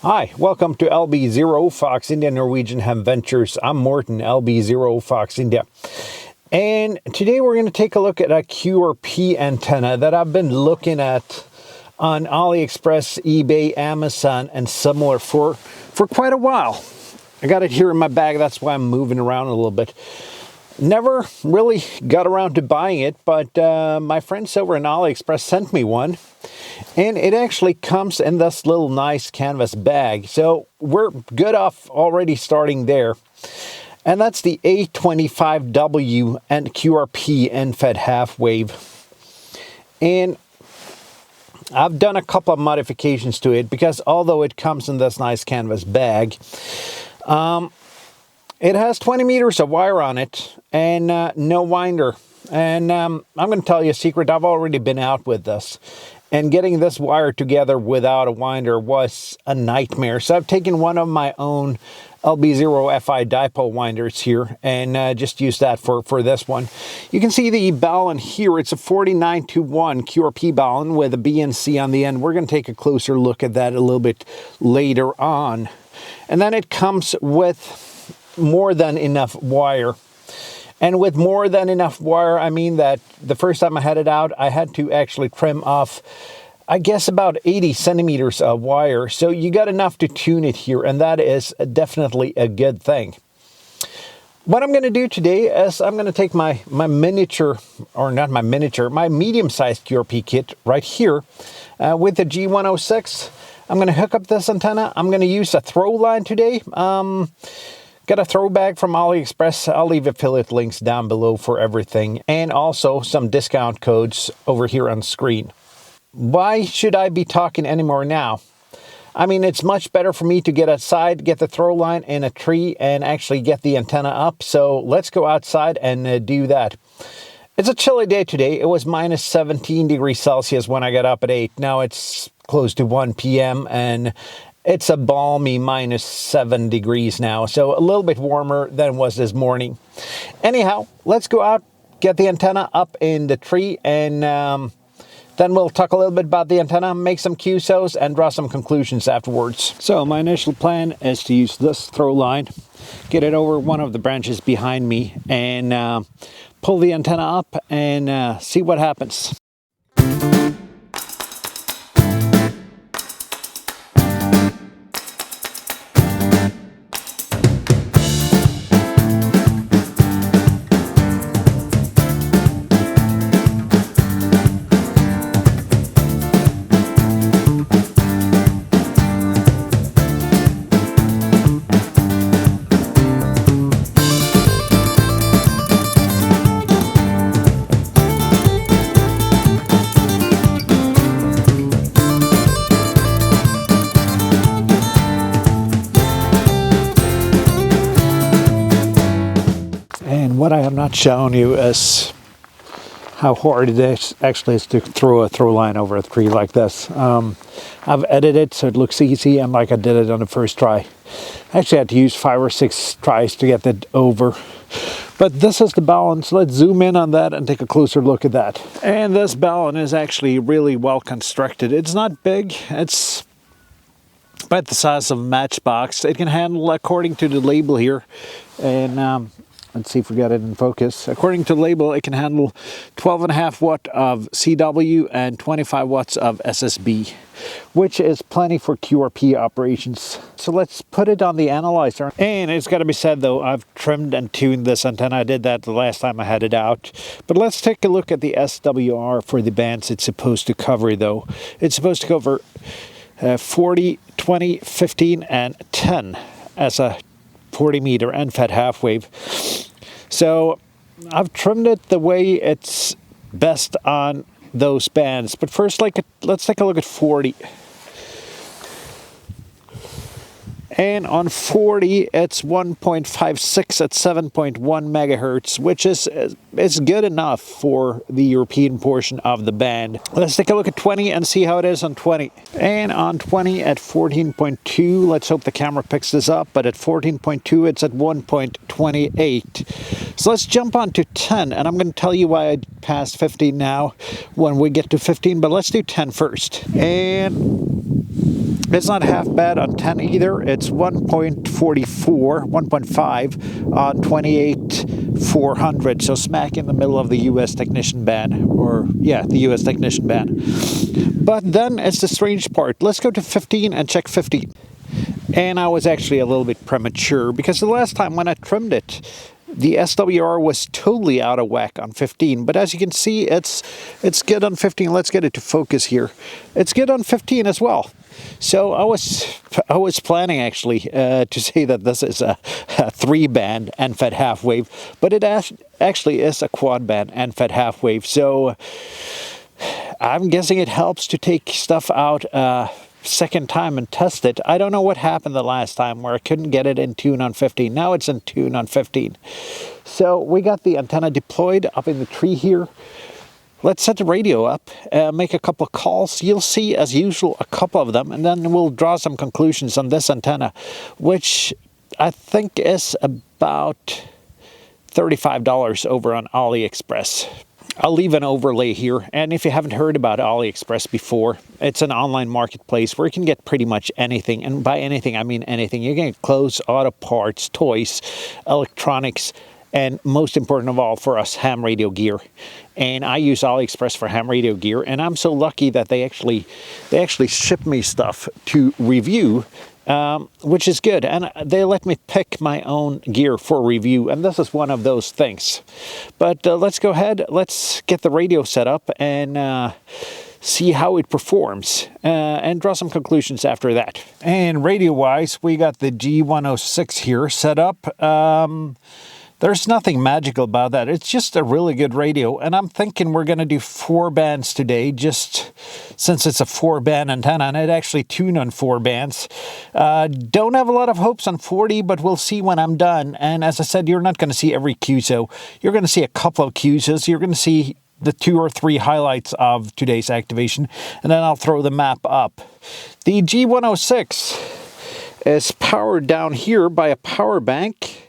Hi, welcome to LB0 Fox India Norwegian Ham Ventures. I'm Morten, LB0 Fox India. And today we're going to take a look at a QRP antenna that I've been looking at on AliExpress, eBay, Amazon, and similar for quite a while. I got it here in my bag, that's why I'm moving around a little bit. Never really got around to buying it, but my friends over in AliExpress sent me one. And it actually comes in this little nice canvas bag. So we're good off already starting there. And that's the A25W and QRP EFHW. And I've done a couple of modifications to it because although it comes in this nice canvas bag, it has 20 meters of wire on it and no winder. And I'm going to tell you a secret. I've already been out with this. And getting this wire together without a winder was a nightmare. So I've taken one of my own LB0FI dipole winders here and just used that for this one. You can see the balun here. It's a 49-1 QRP balun with a B and C on the end. We're going to take a closer look at that a little bit later on. And then it comes with more than enough wire. And with more than enough wire, I mean that the first time I had it out, I had to actually trim off, I guess, about 80 centimeters of wire. So you got enough to tune it here, and that is definitely a good thing. What I'm going to do today is I'm going to take my miniature, or not my miniature, my medium-sized QRP kit right here with the G106. I'm going to hook up this antenna. I'm going to use a throw line today. Got a throwback from AliExpress. I'll leave affiliate links down below for everything. And also some discount codes over here on screen. Why should I be talking anymore now? I mean, it's much better for me to get outside, get the throw line in a tree, and actually get the antenna up. So let's go outside and do that. It's a chilly day today. It was minus 17 degrees Celsius when I got up at 8. Now it's close to 1 p.m. and it's a balmy minus 7 degrees now, so a little bit warmer than it was this morning. Anyhow, let's go out, get the antenna up in the tree, and then we'll talk a little bit about the antenna, make some QSOs, and draw some conclusions afterwards. So my initial plan is to use this throw line, get it over one of the branches behind me, and pull the antenna up and see what happens. And what I have not shown you is how hard it actually is to throw a throw line over a tree like this. I've edited it so it looks easy and like I did it on the first try. I actually had to use 5 or 6 tries to get that over. But this is the balun. Let's zoom in on that and take a closer look at that. And this balun is actually really well constructed. It's not big. It's about the size of a matchbox. It can handle, according to the label here, and let's see if we got it in focus. According to the label, it can handle 12.5 watt of CW and 25 watts of SSB, which is plenty for QRP operations. So let's put it on the analyzer. And it's got to be said, though, I've trimmed and tuned this antenna. I did that the last time I had it out. But let's take a look at the SWR for the bands it's supposed to cover, though. It's supposed to cover 40, 20, 15, and 10 as a 40 meter EFHW. So I've trimmed it the way it's best on those bands. But first, let's take a look at 40. And on 40, it's 1.56 at 7.1 megahertz, which is good enough for the European portion of the band. Let's take a look at 20 and see how it is on 20. And on 20 at 14.2, let's hope the camera picks this up, but at 14.2, it's at 1.28. So let's jump on to 10, and I'm going to tell you why I passed 15 now when we get to 15, but let's do 10 first. And it's not half bad on 10 either. It's 1.44, 1.5 on 28,400. So smack in the middle of the US technician band, or yeah, the US technician band. But then it's the strange part. Let's go to 15 and check 15. And I was actually a little bit premature because the last time when I trimmed it, the SWR was totally out of whack on 15, but as you can see, it's good on 15. Let's get it to focus here. It's good on 15 as well. So I was planning actually to say that this is a 3-band end-fed half wave, but it actually is a quad-band end-fed half wave. So I'm guessing it helps to take stuff out second time and test it. I don't know what happened the last time where I couldn't get it in tune on 15. Now it's in tune on 15. So we got the antenna deployed up in the tree here. Let's set the radio up, make a couple of calls. You'll see, as usual, a couple of them, and then we'll draw some conclusions on this antenna, which I think is about $35 over on AliExpress. I'll leave an overlay here, and if you haven't heard about AliExpress before, it's an online marketplace where you can get pretty much anything, and by anything I mean anything. You can get clothes, auto parts, toys, electronics, and most important of all for us, ham radio gear. And I use AliExpress for ham radio gear, and I'm so lucky that they actually ship me stuff to review, which is good, and they let me pick my own gear for review, and this is one of those things. But let's go ahead, let's get the radio set up and see how it performs and draw some conclusions after that. And radio wise, we got the G106 here set up. There's nothing magical about that. It's just a really good radio, and I'm thinking we're going to do 4 bands today, just since it's a 4-band antenna, and it actually tuned on 4 bands. Don't have a lot of hopes on 40, but we'll see when I'm done. And as I said, you're not going to see every QSO. You're going to see a couple of QSOs. You're going to see the 2 or 3 highlights of today's activation, and then I'll throw the map up. The G106 is powered down here by a power bank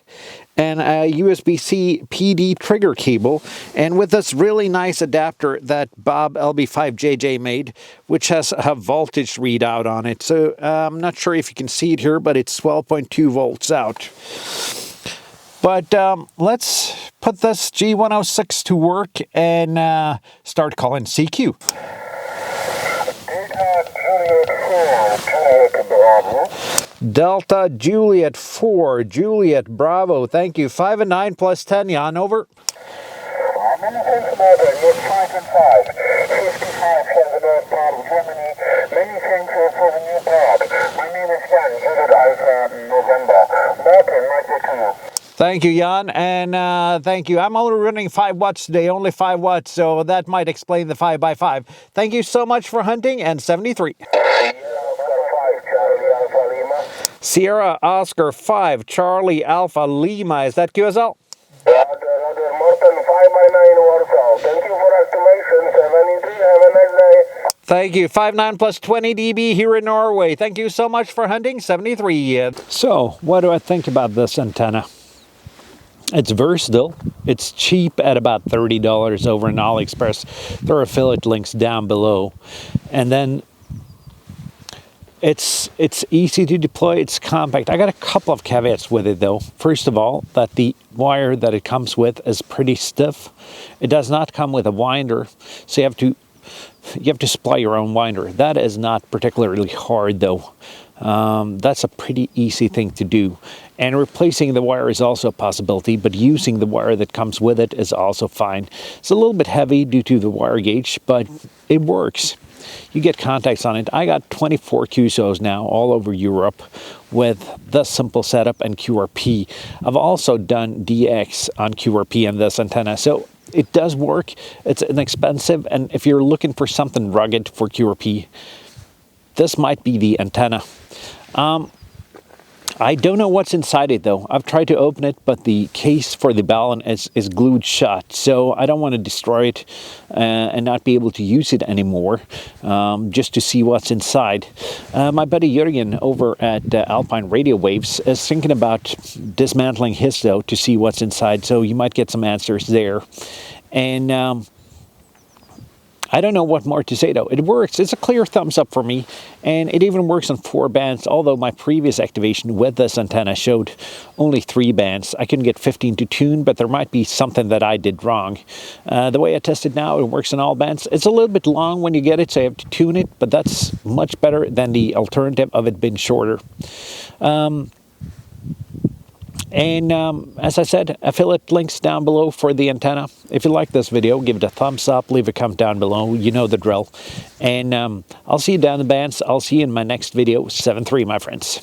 and a USB-C PD trigger cable, and with this really nice adapter that Bob LB5JJ made, which has a voltage readout on it. So I'm not sure if you can see it here, but it's 12.2 volts out. But let's put this G106 to work and start calling CQ. Delta Juliet 4, Juliet Bravo, thank you. 5 and 9 plus 10, Jan, over. Many thanks, Mother. You're 5 and 5. 55 for the North part of Germany. Many thanks for the new part. My name is Jan, Juliet Alpha November. Martin, my to you. Thank you, Jan, and thank you. I'm only running 5 watts today, only 5 watts, so that might explain the 5x5. Thank you so much for hunting, and 73. Sierra Oscar 5, Charlie Alpha Lima. Is that QSL? Roger, Morton 5x9 Warsaw. Thank you for estimation. 73. Have a nice day. Thank you. 59 plus 20 dB here in Norway. Thank you so much for hunting. 73. So, what do I think about this antenna? It's versatile. It's cheap at about $30 over on AliExpress. There are affiliate links down below. And then it's easy to deploy. It's compact. I got a couple of caveats with it though. First of all, that the wire that it comes with is pretty stiff. It does not come with a winder, so you have to supply your own winder. That is not particularly hard though. That's a pretty easy thing to do. And replacing the wire is also a possibility, but using the wire that comes with it is also fine. It's a little bit heavy due to the wire gauge, but it works. You get contacts on it. I got 24 QSOs now all over Europe with this simple setup and QRP. I've also done DX on QRP and this antenna, so it does work. It's inexpensive, and if you're looking for something rugged for QRP, this might be the antenna. I don't know what's inside it though. I've tried to open it, but the case for the balun is glued shut. So I don't want to destroy it and not be able to use it anymore, just to see what's inside. My buddy Jürgen over at Alpine Radio Waves is thinking about dismantling his though to see what's inside. So you might get some answers there. And I don't know what more to say though. It works. It's a clear thumbs up for me, and it even works on 4 bands, although my previous activation with this antenna showed only 3 bands. I couldn't get 15 to tune, but there might be something that I did wrong. The way I tested now, it works on all bands. It's a little bit long when you get it, so you have to tune it, but that's much better than the alternative of it being shorter. As I said, affiliate links down below for the antenna. If you like this video, give it a thumbs up, leave a comment down below. You know the drill. And I'll see you down the bands. I'll see you in my next video. 7-3, my friends.